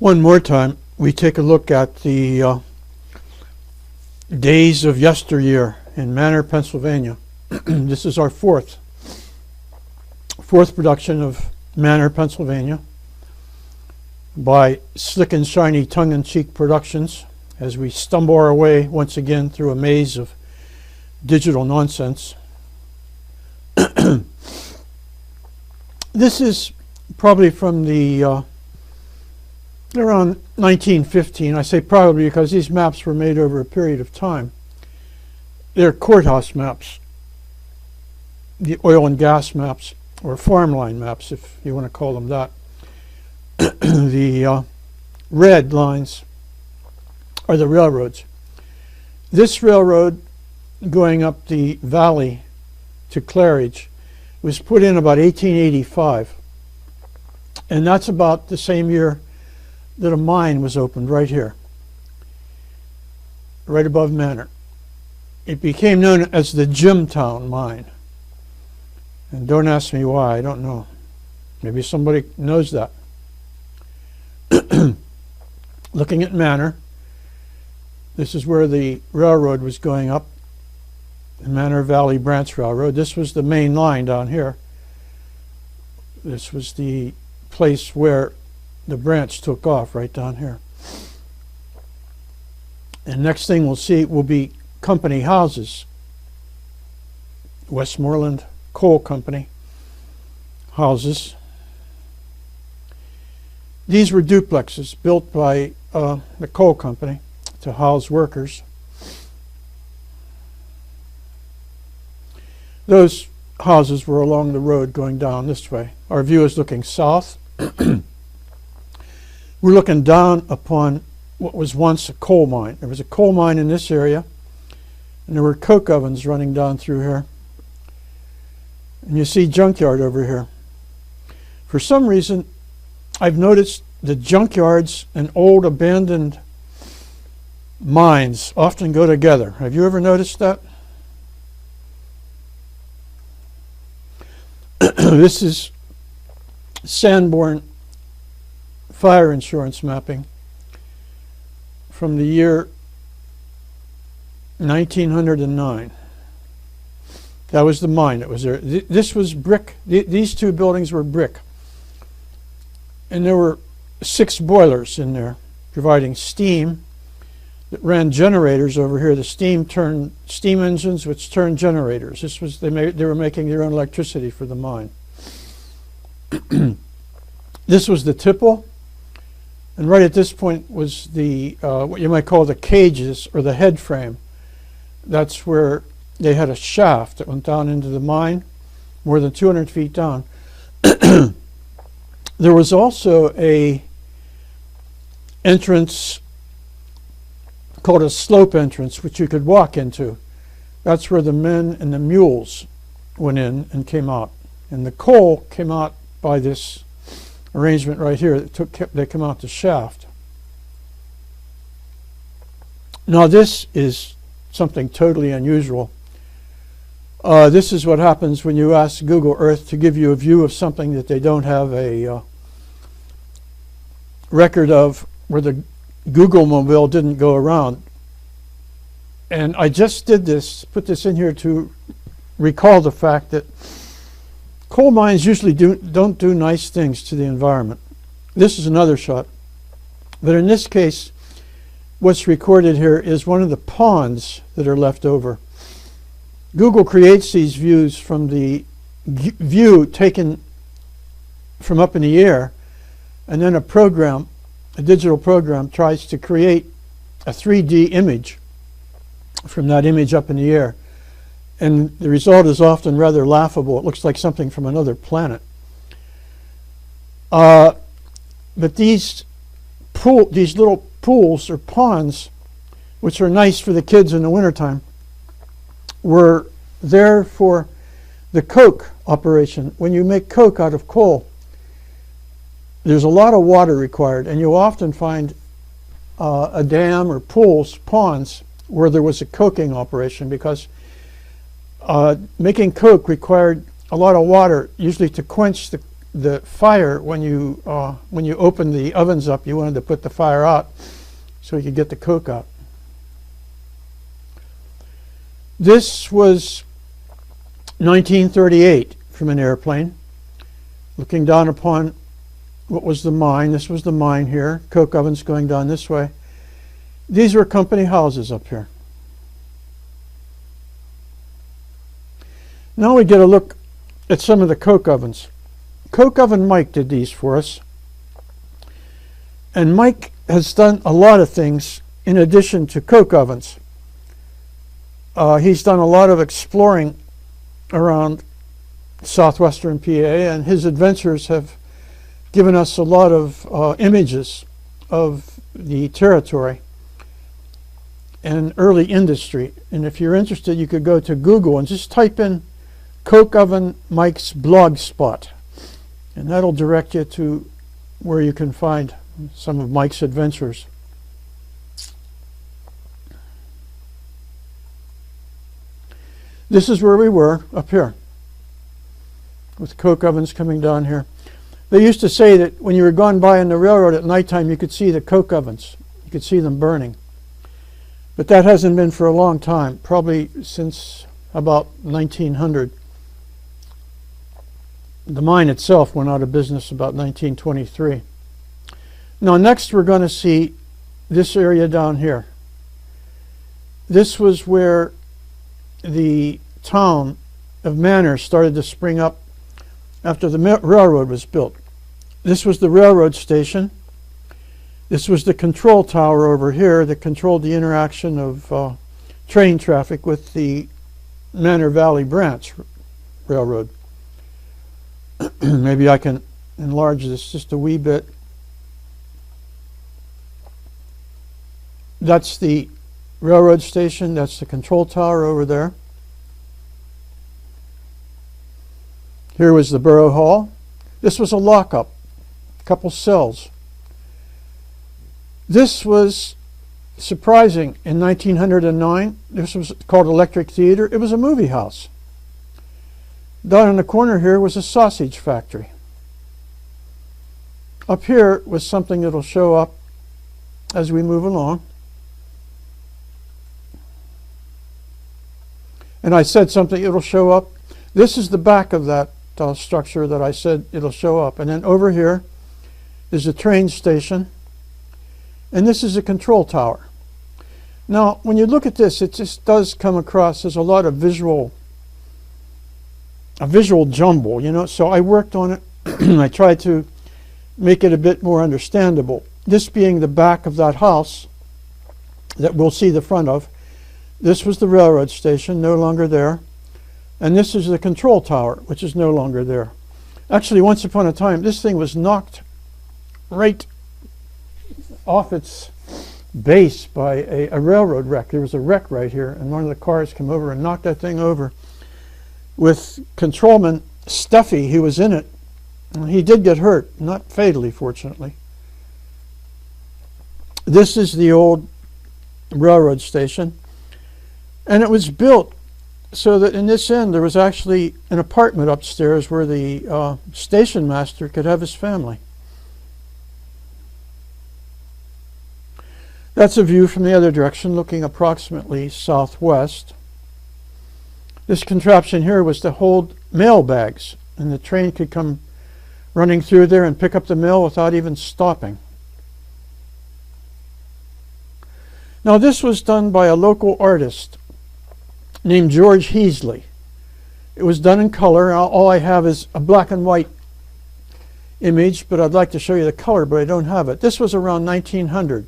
One more time, we take a look at the days of yesteryear in Manor, Pennsylvania. This is our fourth production of Manor, Pennsylvania by Slick and Shiny Tongue-in-Cheek Productions as we stumble our way once again through a maze of digital nonsense. This is probably from the around 1915. I say probably because these maps were made over a period of time. They're courthouse maps, the oil and gas maps, or farm line maps, if you want to call them that. The red lines are the railroads. This railroad going up the valley to Claridge was put in about 1885. And that's about the same year that a mine was opened right here, right above Manor. It became known as the Jimtown Mine. And don't ask me why, I don't know. Maybe somebody knows that. Looking at Manor, this is where the railroad was going up, the Manor Valley Branch Railroad. This was the main line down here. This was the place where the branch took off, right down here. And next thing we'll see will be company houses. Westmoreland Coal Company houses. These were duplexes built by the coal company to house workers. Those houses were along the road going down this way. Our view is looking south. We're looking down upon what was once a coal mine. There was a coal mine in this area, and there were coke ovens running down through here. And you see junkyard over here. For some reason, I've noticed the junkyards and old abandoned mines often go together. Have you ever noticed that? This is Sanborn fire insurance mapping from the year 1909. That was the mine that was there. This was brick. These two buildings were brick. And there were 6 boilers in there providing steam that ran generators over here. The steam engines which turned generators. This was they were making their own electricity for the mine. This was the tipple, and right at this point was the what you might call the cages or the head frame. That's where they had a shaft that went down into the mine, more than 200 feet down. There was also a entrance called a slope entrance, which you could walk into. That's where the men and the mules went in and came out. And the coal came out by this arrangement right here. They come out the shaft. Now this is something totally unusual. This is what happens when you ask Google Earth to give you a view of something that they don't have a record of, where the Google mobile didn't go around. And I just did this, put this in here to recall the fact that coal mines usually don't do nice things to the environment. This is another shot. But in this case, what's recorded here is one of the ponds that are left over. Google creates these views from the view taken from up in the air, and then a digital program tries to create a 3D image from that image up in the air. And the result is often rather laughable. It looks like something from another planet. But these little pools or ponds, which are nice for the kids in the wintertime, were there for the coke operation. When you make coke out of coal, there's a lot of water required, and you often find a dam or pools, ponds, where there was a coking operation, because making coke required a lot of water, usually to quench the fire when you open the ovens up. You wanted to put the fire out so you could get the coke out. This was 1938 from an airplane, looking down upon what was the mine. This was the mine here. Coke ovens going down this way. These were company houses up here. Now we get a look at some of the coke ovens. Coke oven Mike did these for us. And Mike has done a lot of things in addition to coke ovens. He's done a lot of exploring around southwestern PA, and his adventures have given us a lot of images of the territory and early industry. And if you're interested, you could go to Google and just type in Coke Oven Mike's blog spot, and that'll direct you to where you can find some of Mike's adventures. This is where we were, up here, with coke ovens coming down here. They used to say that when you were going by on the railroad at nighttime, you could see the coke ovens. You could see them burning. But that hasn't been for a long time, probably since about 1900. The mine itself went out of business about 1923. Now next we're going to see this area down here. This was where the town of Manor started to spring up after the railroad was built. This was the railroad station. This was the control tower over here that controlled the interaction of train traffic with the Manor Valley Branch Railroad. Maybe I can enlarge this just a wee bit. That's the railroad station. That's the control tower over there. Here was the borough hall. This was a lockup, a couple cells. This was surprising. In 1909, this was called Electric Theater. It was a movie house. Down in the corner here was a sausage factory. Up here was something that'll show up as we move along. And I said something, it'll show up. This is the back of that structure that I said it'll show up. And then over here is a train station. And this is a control tower. Now, when you look at this, it just does come across as a lot of visual jumble, you know. So I worked on it. I tried to make it a bit more understandable. This being the back of that house that we'll see the front of. This was the railroad station, no longer there. And this is the control tower, which is no longer there. Actually, once upon a time, this thing was knocked right off its base by a railroad wreck. There was a wreck right here, and one of the cars came over and knocked that thing over with controlman Stuffy, who was in it. He did get hurt, not fatally, fortunately. This is the old railroad station, and it was built so that in this end there was actually an apartment upstairs where the station master could have his family. That's a view from the other direction, looking approximately southwest. This contraption here was to hold mail bags, and the train could come running through there and pick up the mail without even stopping. Now this was done by a local artist named George Heasley. It was done in color. All I have is a black and white image, but I'd like to show you the color, but I don't have it. This was around 1900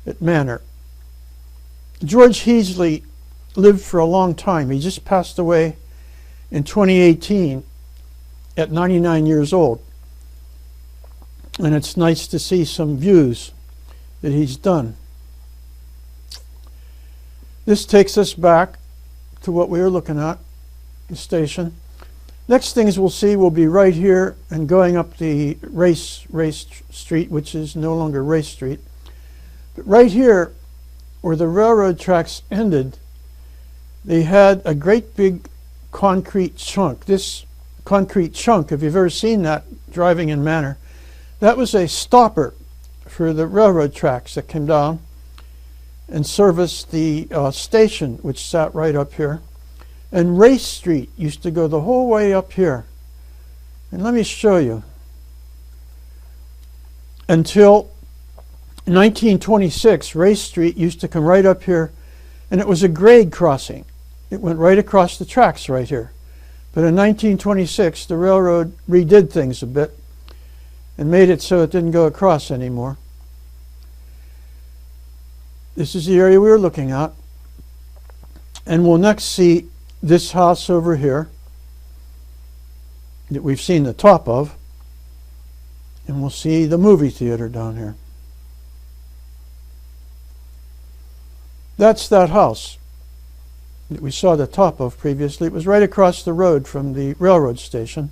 at Manor. George Heasley lived for a long time. He just passed away in 2018 at 99 years old. And it's nice to see some views that he's done. This takes us back to what we were looking at, the station. Next things we'll see will be right here and going up the race street, which is no longer Race Street. But right here, where the railroad tracks ended, they had a great big concrete chunk. This concrete chunk, if you've ever seen that driving in Manor, that was a stopper for the railroad tracks that came down and serviced the station, which sat right up here. And Race Street used to go the whole way up here. And let me show you. Until 1926, Race Street used to come right up here, and it was a grade crossing. It went right across the tracks right here. But in 1926, the railroad redid things a bit and made it so it didn't go across anymore. This is the area we were looking at. And we'll next see this house over here that we've seen the top of. And we'll see the movie theater down here. That's that house that we saw the top of previously. It was right across the road from the railroad station.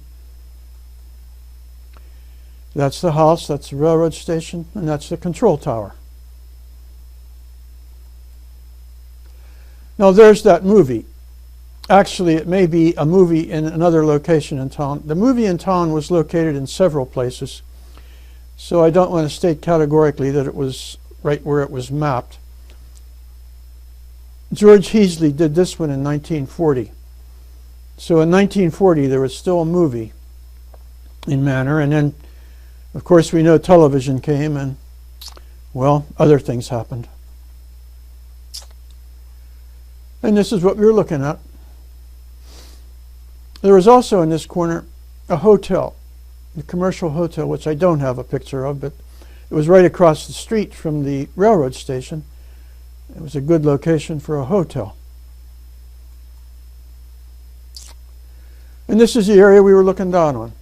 That's the house, that's the railroad station, and that's the control tower. Now there's that movie. Actually, it may be a movie in another location in town. The movie in town was located in several places, so I don't want to state categorically that it was right where it was mapped. George Heasley did this one in 1940. So in 1940, there was still a movie in Manor, and then, of course, we know television came, and, well, other things happened. And this is what we were looking at. There was also in this corner a hotel, a commercial hotel, which I don't have a picture of, but it was right across the street from the railroad station. It was a good location for a hotel. And this is the area we were looking down on.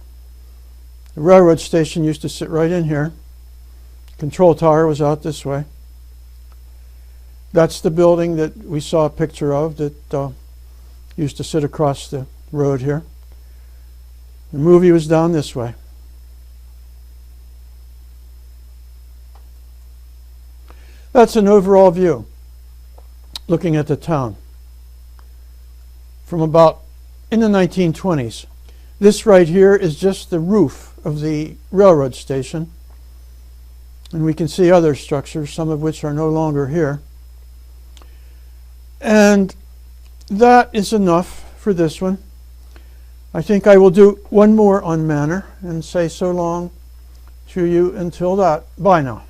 The railroad station used to sit right in here. Control tower was out this way. That's the building that we saw a picture of that used to sit across the road here. The movie was down this way. That's an overall view, looking at the town from about in the 1920s. This right here is just the roof of the railroad station, and we can see other structures, some of which are no longer here. And that is enough for this one. I think I will do one more on Manor and say so long to you until that. Bye now.